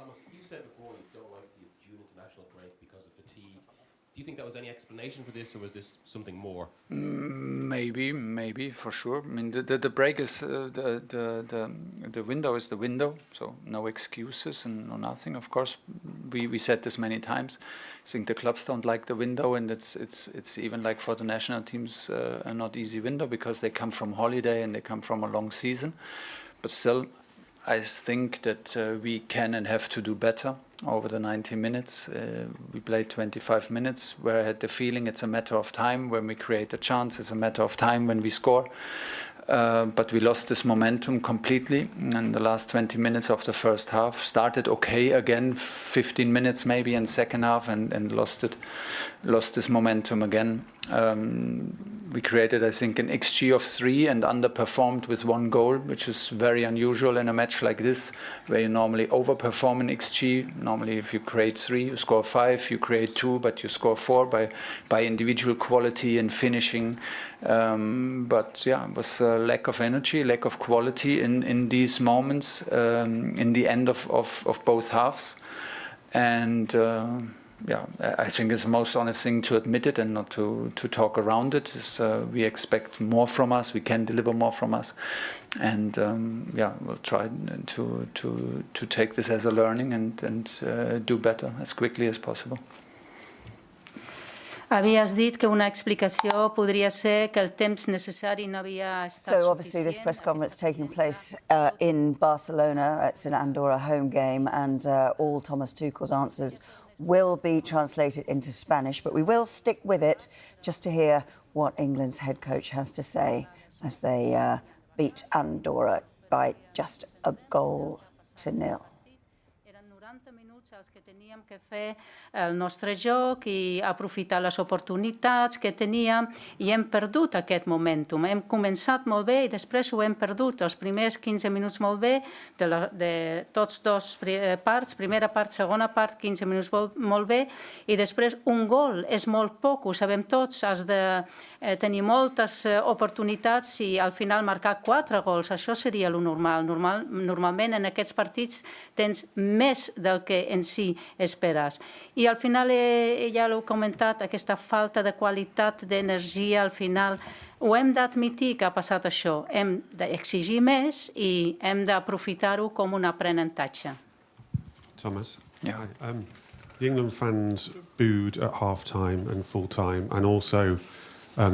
Thomas, you said before you don't like the June international break because of fatigue. Do you think that was any explanation for this, or was this something more? Maybe for sure. I mean, the break is the window is the window, so no excuses and no nothing. Of course, we said this many times. I think the clubs don't like the window, and it's even like for the national teams a not easy window because they come from holiday and they come from a long season. But still, I think that we can and have to do better over the 90 minutes. We played 25 minutes where I had the feeling it's a matter of time when we create a chance, it's a matter of time when we score. But we lost this momentum completely in the last 20 minutes of the first half. Started okay again, 15 minutes maybe in second half, and lost this momentum again. We created, I think, an XG of 3 and underperformed with 1 goal, which is very unusual in a match like this, where you normally overperform in XG. Normally, if you create 3, you score 5. You create 2, but you score 4 by individual quality and finishing. But yeah, it was a lack of energy, lack of quality in these moments, in the end of both halves. And yeah, I think it's the most honest thing to admit it and not to talk around it. We expect more from us. We can deliver more from us, and yeah, we'll try to take this as a learning and do better as quickly as possible. Havies dit que una explicació podria ser que el temps necessari no havia estat So obviously this press conference taking place in Barcelona. It's an Andorra home game, and all Thomas Tuchel's answers will be translated into Spanish, but we will stick with it just to hear what England's head coach has to say as they beat Andorra by just a goal to nil. Eren 90 minuts els que teníem que fer el nostre joc i aprofitar les oportunitats que teníem, i hem perdut aquest momentum. Hem començat molt bé i després ho hem perdut. Els primers 15 minuts molt bé, de tots dos parts, primera part, segona part, 15 minuts molt bé, i després un gol és molt poc, ho sabem tots. Has de tenir moltes oportunitats i al final marcar 4 gols. Això seria lo normal. Normalment en aquests partits tens més del que en si esperes. I al final, ja l'heu comentat, aquesta falta de qualitat d'energia, al final ho hem d'admitir que ha passat això. Hem d'exigir més i hem d'aprofitar-ho com un aprenentatge. Thomas? Yeah. The England fans booed at half-time and full-time, and also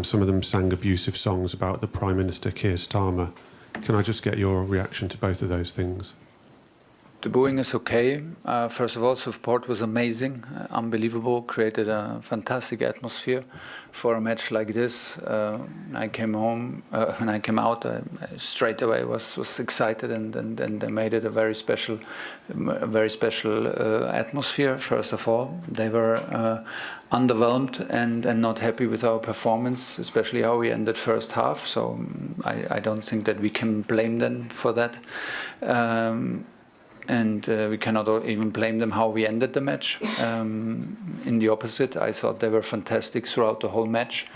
some of them sang abusive songs about the Prime Minister, Keir Starmer. Can I just get your reaction to both of those things? The booing is okay. First of all, support was amazing, unbelievable, created a fantastic atmosphere for a match like this. I came home, when I came out, I straight away was excited, and they made it a very special atmosphere. First of all, they were underwhelmed and not happy with our performance, especially how we ended first half. So I don't think that we can blame them for that. And we cannot even blame them how we ended the match. In the opposite, I thought they were fantastic throughout the whole match.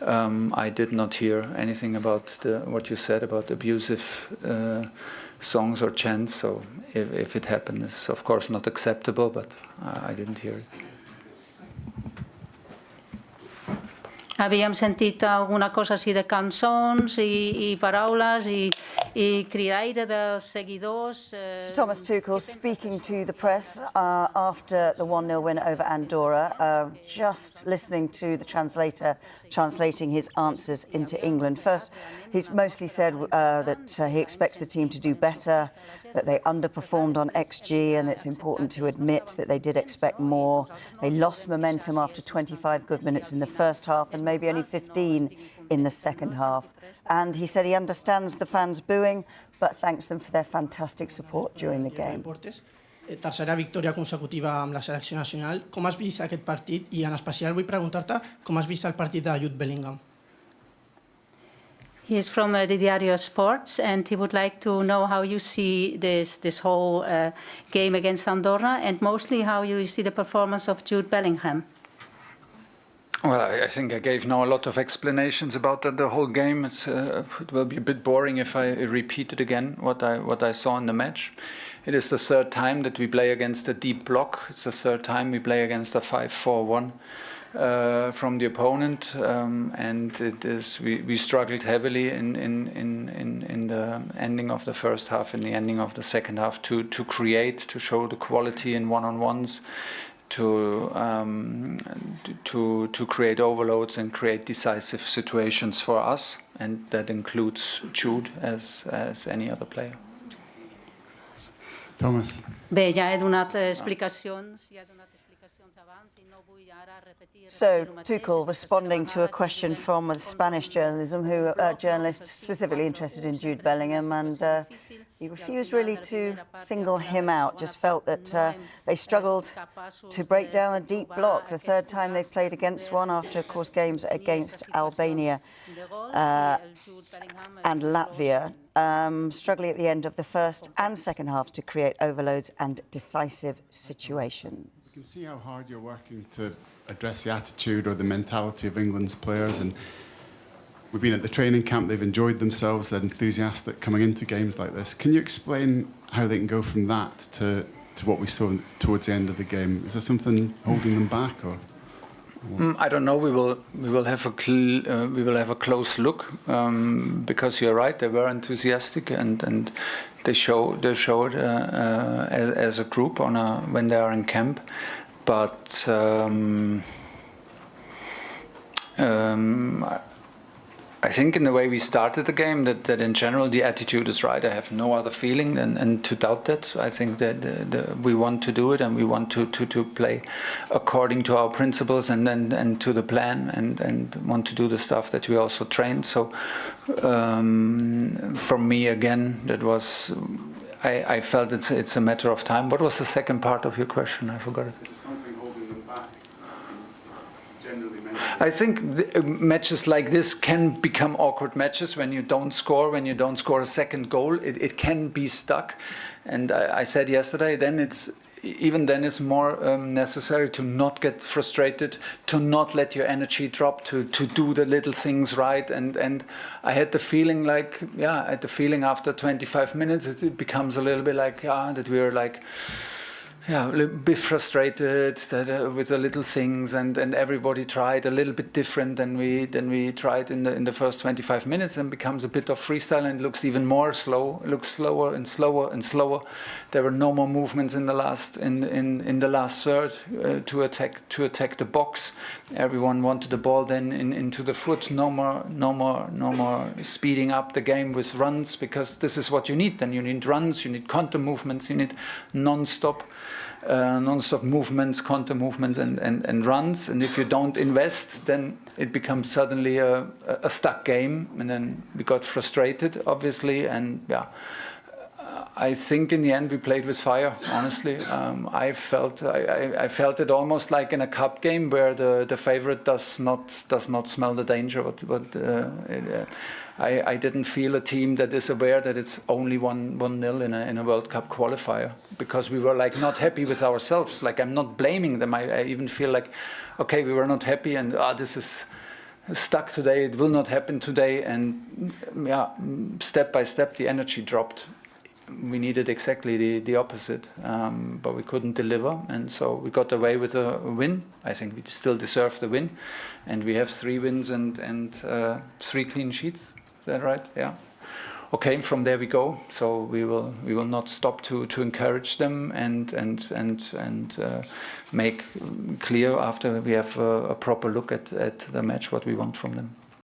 I did not hear anything about what you said about abusive songs or chants. So if it happened, it's of course not acceptable, but I didn't hear it. Havíem sentit alguna cosa així de cançons i paraules i cridaire dels seguidors. Thomas Tuchel speaking to the press after the 1-0 win over Andorra, just listening to the translator translating his answers into England. First, he's mostly said that he expects the team to do better, that they underperformed on XG, and it's important to admit that they did expect more. They lost momentum after 25 good minutes in the first half and maybe only 15 in the second half. And he said he understands the fans booing, but thanks them for their fantastic support during the game. Tercera victòria consecutiva amb la selecció nacional. Com has vist aquest partit? I en especial vull preguntar-te com has vist el partit de Jude Bellingham. He is from the Diario Sports, and he would like to know how you see this whole game against Andorra, and mostly how you see the performance of Jude Bellingham. Well, I think I gave now a lot of explanations about the whole game. It will be a bit boring if I repeat it again, what I saw in the match. It is the third time that we play against a deep block. It's the third time we play against a 5-4-1 from the opponent, and it is we struggled heavily in the ending of the first half, in the ending of the second half, to show the quality in one-on-ones, to create overloads and create decisive situations for us, and that includes Jude as any other player. Thomas. Bé, ja he donat explicacions, abans i no vull ara repetir. So, Tuchel responding to a question from the Spanish journalism, journalist specifically interested in Jude Bellingham, and he refused really to single him out, just felt that they struggled to break down a deep block, the third time they've played against one after, of course, games against Albania and Latvia, struggling at the end of the first and second half to create overloads and decisive situations. You can see how hard you're working to address the attitude or the mentality of England's players, and we've been at the training camp, they've enjoyed themselves, they're enthusiastic coming into games like this. Can you explain how they can go from that to what we saw towards the end of the game? Is there something holding them back, or? I don't know. We will have a close look, because you're right. They were enthusiastic and they showed as a group when they are in camp. But I think in the way we started the game, that in general the attitude is right. I have no other feeling and to doubt that. I think that we want to do it, and we want to play according to our principles and to the plan, and want to do the stuff that we also trained. So for me, again, that was. I felt it's a matter of time. What was the second part of your question? I forgot it. Is there something holding them back? Generally, I think matches like this can become awkward matches when you don't score a second goal. It can be stuck, and I said yesterday, then it's more necessary to not get frustrated, to not let your energy drop, to do the little things right. And I had the feeling after 25 minutes, it becomes a little bit like, that we were like, a little bit frustrated with the little things, and everybody tried a little bit different than we tried in the first 25 minutes, and becomes a bit of freestyle, and looks even more slow. It looks slower and slower and slower. There were no more movements in the last third to attack the box. Everyone wanted the ball then into the foot. No more speeding up the game with runs, because this is what you need. Then you need runs, you need counter movements, you need non-stop movements, counter movements, and runs. And if you don't invest, then it becomes suddenly a stuck game. And then we got frustrated, obviously. And I think in the end we played with fire. Honestly, I felt it almost like in a cup game where the favorite does not smell the danger. I didn't feel a team that is aware that it's only 1-0 in a World Cup qualifier, because we were like not happy with ourselves. Like, I'm not blaming them. I even feel like, okay, we were not happy, and this is stuck today. It will not happen today. And step by step the energy dropped. We needed exactly the opposite, but we couldn't deliver, and so we got away with a win. I think we still deserve the win, and we have 3 wins and 3 clean sheets. Is that right? Yeah. Okay. From there we go. So we will not stop to encourage them and make clear after we have a proper look at the match what we want from them.